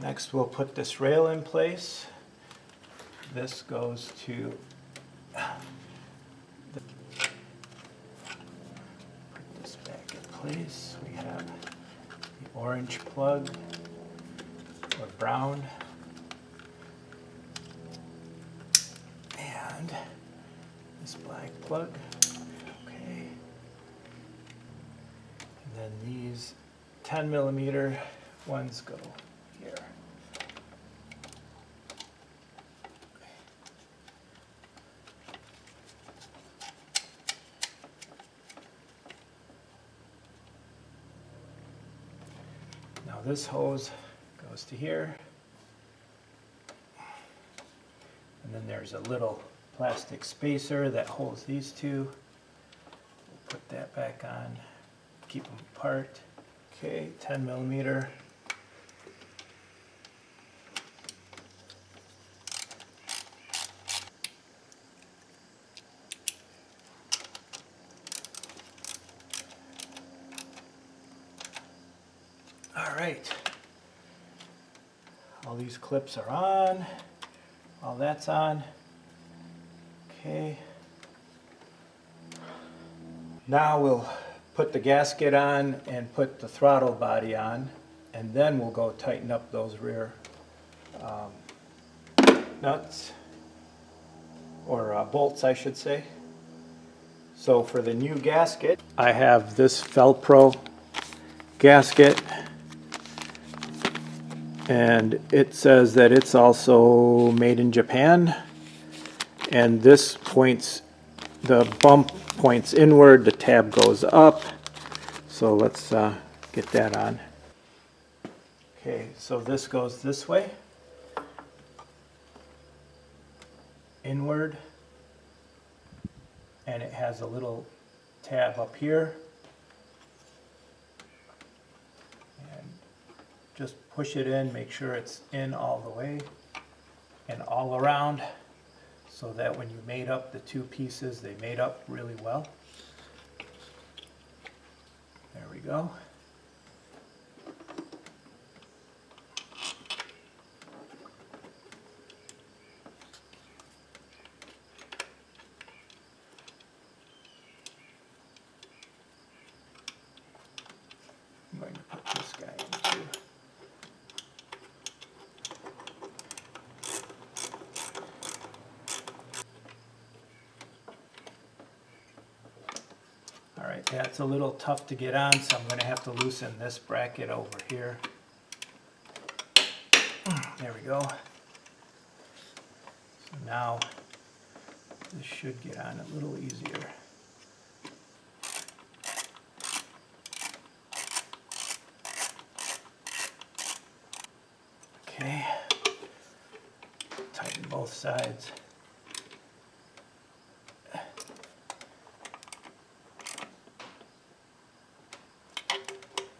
Next we'll put this rail in place. This goes to put this back in place. We have the orange plug or brown and this black plug. Okay. And then these 10mm ones go here. Now this hose goes to here, and then there's a little plastic spacer that holds these two. We'll put that back on, keep them apart. Okay, 10mm. Alright, all these clips are on, all that's on. Okay, now we'll put the gasket on and put the throttle body on, and then we'll go tighten up those rear nuts, or bolts I should say. So for the new gasket, I have this FEL-PRO gasket. And it says that it's also made in Japan, and this points, the bump points inward, the tab goes up. So let's get that on. Okay, so this goes this way, inward, and it has a little tab up here. Just push it in, make sure it's in all the way and all around, so that when you mate up the two pieces, they mate up really well. There we go. I'm going to put this guy in too. Alright, that's a little tough to get on, so I'm going to have to loosen this bracket over here. There we go. So now this should get on a little easier. Okay, tighten both sides.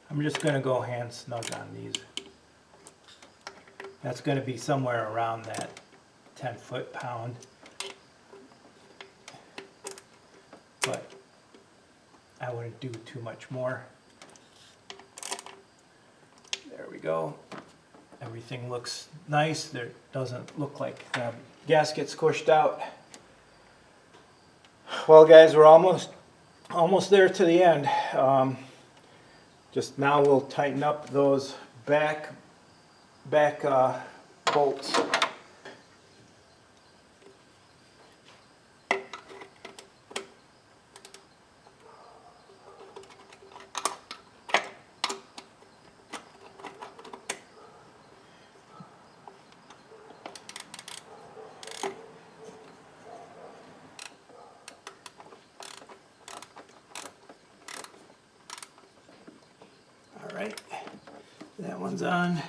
I'm just going to go hand snug on these. That's going to be somewhere around that 10 foot-pound. but I wouldn't do too much more. There we go. Everything looks nice. There doesn't look like the gasket squished out. Well guys, we're almost there to the end. Just now we'll tighten up those back bolts. All right, that one's on.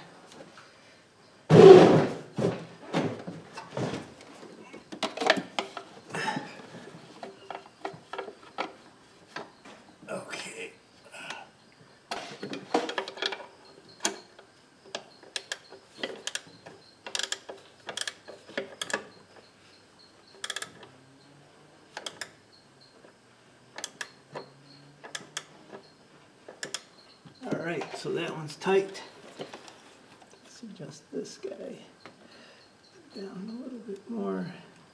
Okay. All right, so that one's tight. Let's adjust this guy down a little bit more.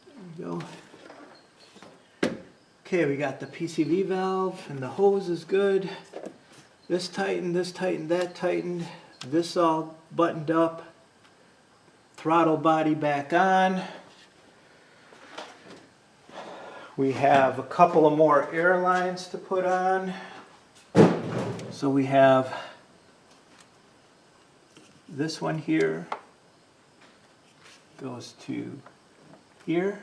There we go. Okay, we got the PCV valve and the hose is good. This tightened, that tightened. This all buttoned up. Throttle body back on. We have a couple of more air lines to put on. So we have this one here, goes to here.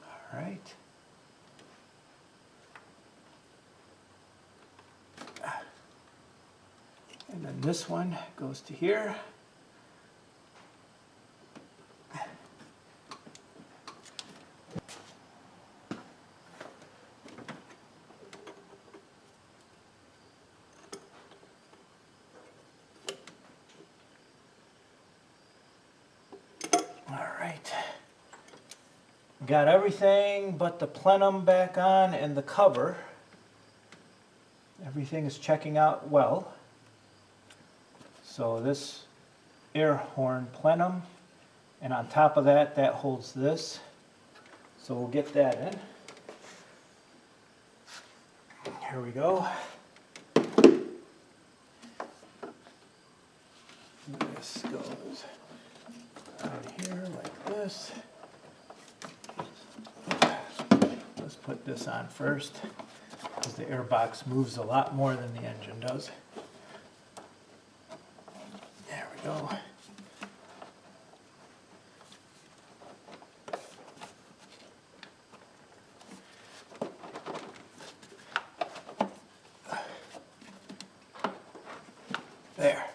All right. And then this one goes to here. Got everything but the plenum back on and the cover. Everything is checking out well. So this air horn plenum, and on top of that, that holds this. So we'll get that in. Here we go. This goes on here like this. Let's put this on first, because the airbox moves a lot more than the engine does. There we go. There.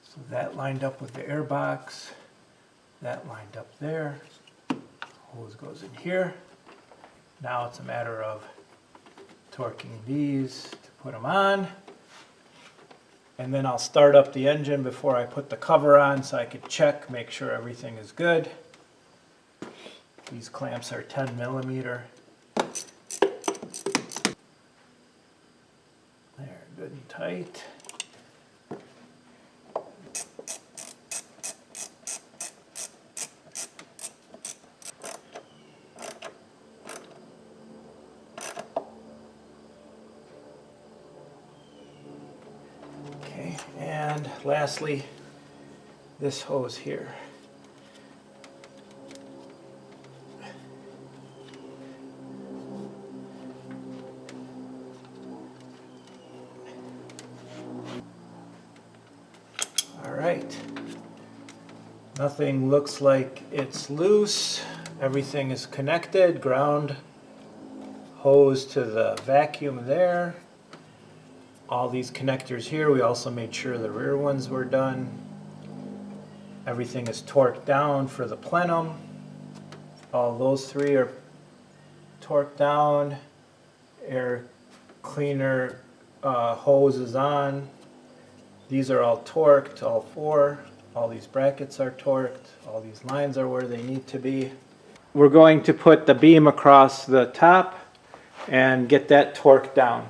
So that lined up with the airbox. That lined up there. Hose goes in here. Now it's a matter of torquing these to put them on. And then I'll start up the engine before I put the cover on so I could check, make sure everything is good. These clamps are 10 millimeter. They're good and tight. And lastly, this hose here. All right. Nothing looks like it's loose. Everything is connected. Ground hose to the vacuum there. All these connectors here, we also made sure the rear ones were done. Everything is torqued down for the plenum. All those three are torqued down. Air cleaner hose is on. These are all torqued, all four. All these brackets are torqued. All these lines are where they need to be. we're going to put the beam across the top and get that torqued down.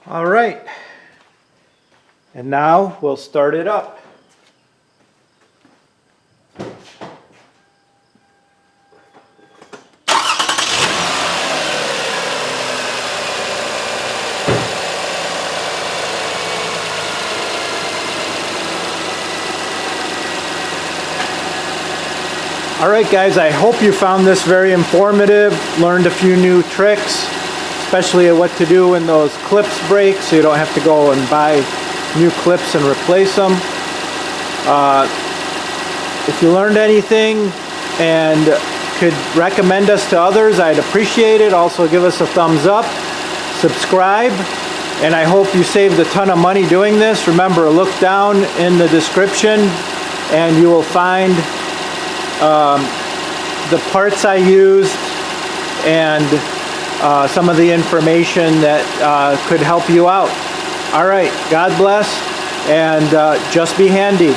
All right, and now we'll start it up. All right, guys, I hope you found this very informative, learned a few new tricks, especially at what to do when those clips break, so you don't have to go and buy new clips and replace them. If you learned anything and could recommend us to others, I'd appreciate it. Also, give us a thumbs up, subscribe, and I hope you saved a ton of money doing this. Remember, look down in the description and you will find the parts I used and some of the information that could help you out. All right, God bless, and just be handy.